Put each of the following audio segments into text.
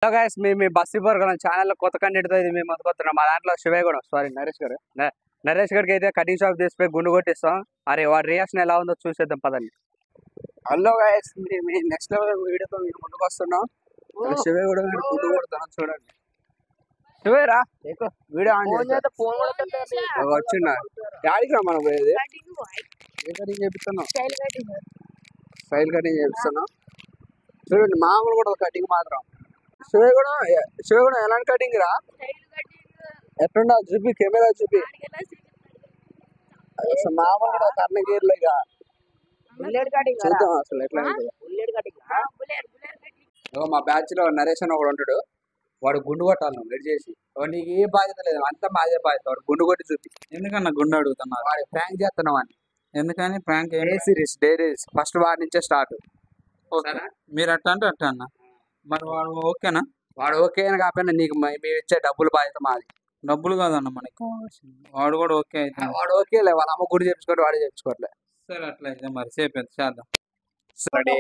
Hello guys, మీ బస్సీపర్ channel కొత్త కంటెంట్తో ఇది మేము మొదలుకొస్తున్నాం. మా దాంట్లో శివయ్య కూడా నరేష్ గారికి అయితే కటింగ్ షాప్ తీసుకుపోయి గుండు కొట్టిస్తాం. అరే వాడి రియాక్షన్ ఎలా ఉందో చూసేద్దాం పదండి. హలో గైస్, మీ నెక్స్ట్ లెవెల్ వీడియోతో మేము ముందుకు వస్తున్నాం. శివయ్య కూడా గుండు కొడతాం చూడండి. శివయ్య రా వీడియో ఆన్ వచ్చిందా యాడికి రా మనం పోయేది? ఏ కటింగ్ చేపిస్తున్నాం? స్టైల్ కటింగ్ చేపిస్తున్నాం చూడండి. మామూలు కూడా కటింగ్ మాత్రం. శివయ్య కూడా ఎలాంటి కటింగ్ రా? ఎట్లుండా చూపి, కెమెరా చూపి. అసలు మామూలు కూడా కర్ణగీర్లు ఇక చూద్దాం అసలు ఎట్లా ఉంటుందో. మా బ్యాచ్ లో నరేష్ అని ఒకడు ఉంటాడు. వాడు గుండు కొట్టాలి నువ్వు రెడీ చేసి. నీకు ఏ బాధ్యత లేదు, అంతా మాదే బాధ్యత. వాడు గుండు కొట్టి చూపి. ఎందుకన్నా గుండు అడుగుతున్నారు? వాడు ప్రాంక్ చేస్తున్నావు అని. ఎందుకని ప్రాంక్? డే సిరీస్ ఫస్ట్ వాడి నుంచే స్టార్ట్. మీరు అట్ట అంటే అట్ట అన్న. మరి వాడు ఓకేనా? వాడు ఓకే అని కాకపోయినా నీకు మేము ఇచ్చే డబ్బులు బాధ్యత మాది. డబ్బులు కాదన్న మనకి. వాడు కూడా ఓకే అయితే. వాడు ఓకే లే, వాళ్ళ అమ్మ గుడి చేపించుకోవట్లేదు, వాడే చేపించుకోవట్లే. సరే అట్లయితే మరి చేపేది చేద్దాం. రెడీ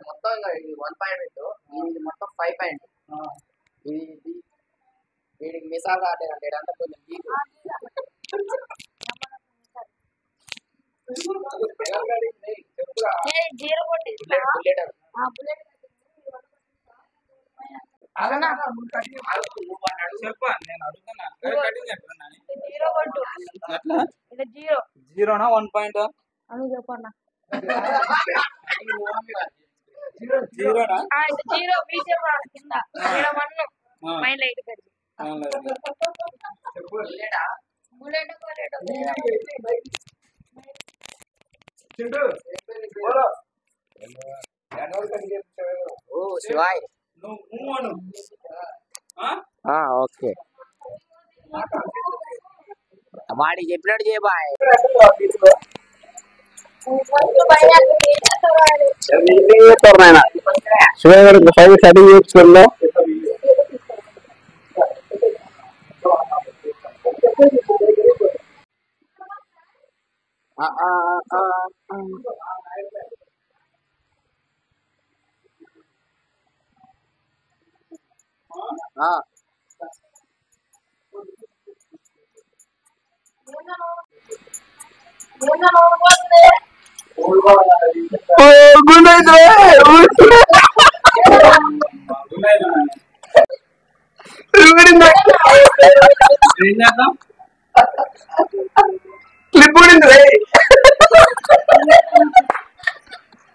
మొత్తం 1 పాయింట్, ఇది మొత్తం 5 పాయింట్. ఇది వీడికి మిసాల్ కావట్లేదు అంటే కొంచెం వీక్. జీరోనా 1 పాయింట్? చెప్పన్నా జీరోనా? కింద మైండ్ లైట్ శివాయ్ ఓకే. వాడికి చెప్పినట్టు చేయబాయ్. శివయ్య గారు ఫైవ్ కటింగ్ చేయించుకుందాం.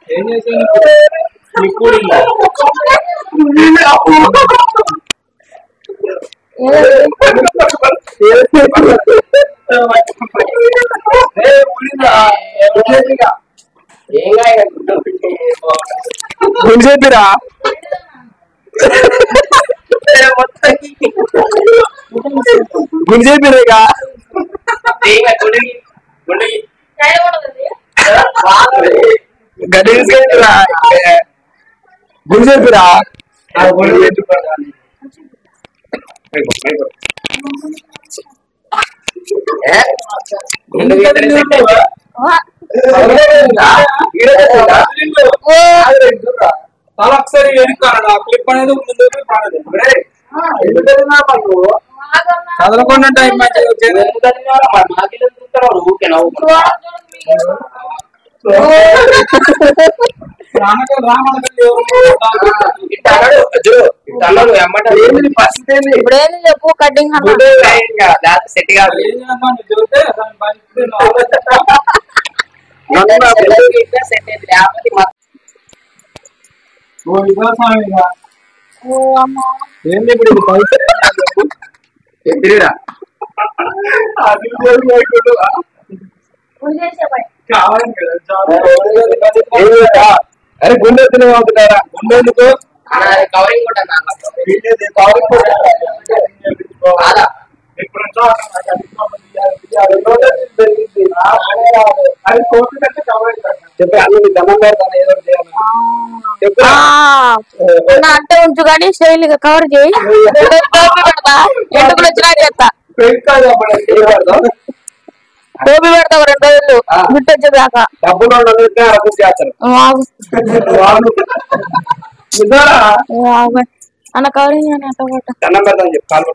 ఏం చేసాను? చెప్పిరా గుడి చెప్పిరేగా గడ్డి తీసుకెళ్ళిరా గుడి చెప్పిరా. ఒకసారి క్లిప్ అనేది ముందు చదవకుండా టైం ఇప్పుడేంది చెప్పు కటింగ్ సెట్ కాదు. ఏంది ఇప్పుడు ఎదిరా అరే గుండె అవుతున్నారా? గుండె ఎందుకు కవరింగ్ కూడా అంటే ఉంచు కానీ స్టైల్ కవర్ చేయి. పెడతా ఎంటుకలు వచ్చినా చేస్తా. టోపీ పెడతా ఒక 2 రోజులు బిట్టు వచ్చేదాకా. డబ్బులు అరకు చేస్తారు అన్న కవరింగ్ అని అట్ట పట్ట దండం పెడతాను చెప్పి కాలు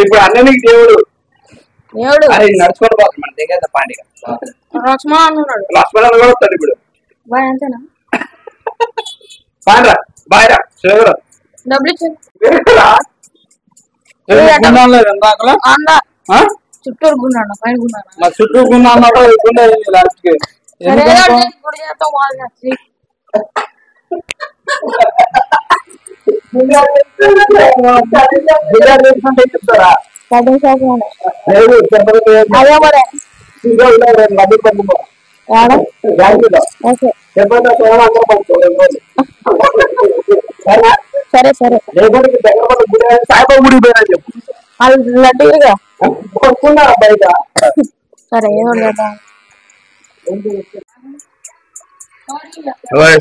ఇప్పుడు అన్న నీకు దేవుడు దేవుడు అరే నడుచుకొని పోతాడు మన దగ్గర పాండిగా లక్ష్మణ అన్నాడు. లక్ష్మణ కూడా వస్తాడు ఇప్పుడు బాయ్ అంతేనా బాయ్రా బాయ్రా శివరా డబ్బులు ఇచ్చింది ఇందాకలా అందా చుట్టూరు గున్నాడు పైన గున్నాడు. మా చుట్టూ గున్నా లాస్ట్ కి గుడి చేస్తాం వాళ్ళు నచ్చి చెప్తారా కటింగ్ షాప్ అదే మరి ఓకే సరే సరే సాయిబాబా గుడి పోయినా చెప్పు వాళ్ళు లడ్డూగా కొనుక్కున్నారా బయట సరే ఏదో చేద్దాం.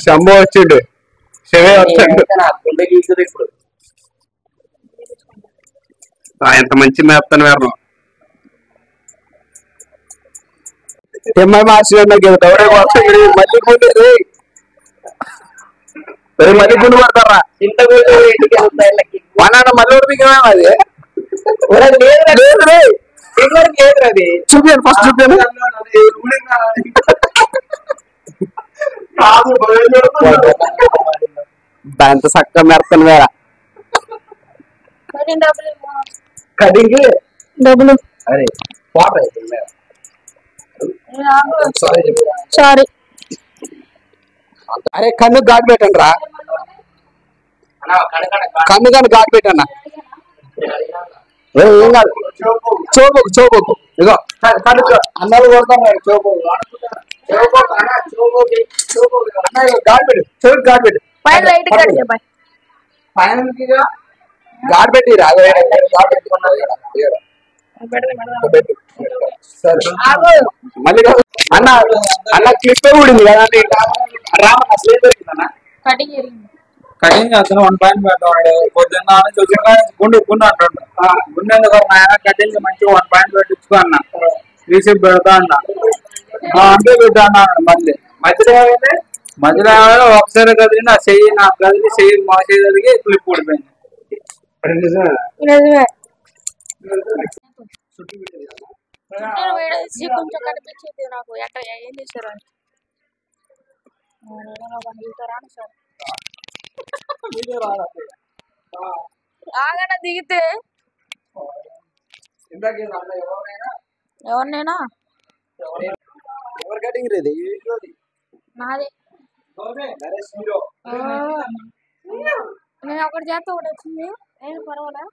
శంభో వచ్చిండు శివే వచ్చాడు ఇప్పుడు ఎంత మంచి మేపుతాను వేరు ఎమ్మాయి మార్చి మళ్ళీ గుండు పడతారా వనాన్న మళ్ళీ ఉడిపికేమేమో అది చూపించాను ఫస్ట్ చూపించాను దాంతో చక్కగా మెడతాను వేర కటింగ్ డబ్బులు అరే సారీ అరే కన్ను ఘాటు పెట్టండి రా కన్ను కానీ ఘాటు పెట్టన్న ఏం కాదు చూపోకు చూపోకు ఇగో కన్ను అన్నలు కొడతాను చూపోకు ఘాటు పెట్టు చూపు ఘాటు పెట్టు పైన లైట్ కట్ చెప్పాయి ఘాటు పెట్టి రా ఘాటు పెట్టుకున్నారు మళ్ళీ అన్న అన్న క్లిప్ ఊడింది కదా రామ అసలు ఏం దొరికిందన్న కటింగ్ జరిగింది. కటింగ్ అతను 1 పాయింట్ పెట్టాడు పొద్దున్న చూసుకున్నా గుండు గుండు అంటాడు గుండెందుకు ఆయన కటింగ్ మంచిగా 1 పాయింట్ పెట్టించుకో అన్న రీసెప్ పెడతా అన్న అంటే పెడతా అన్నాడు మధ్యలో ఒకసారి కదిలిన చెయ్యి నా కదిలి చెయ్యి మా చెయ్యి కలిగి క్లిప్ ఊడిపోయింది. నిజమే కొంచెం కనిపించేది నాకు ఎక్కడ ఏం చేశారు అని సార్ ఆగన దిగితే ఎవరినైనా ఎవరు కటింగ్ రేది నాది నేను ఒకటి చేస్తే ఒకటి వచ్చింది ఏం పర్వాలే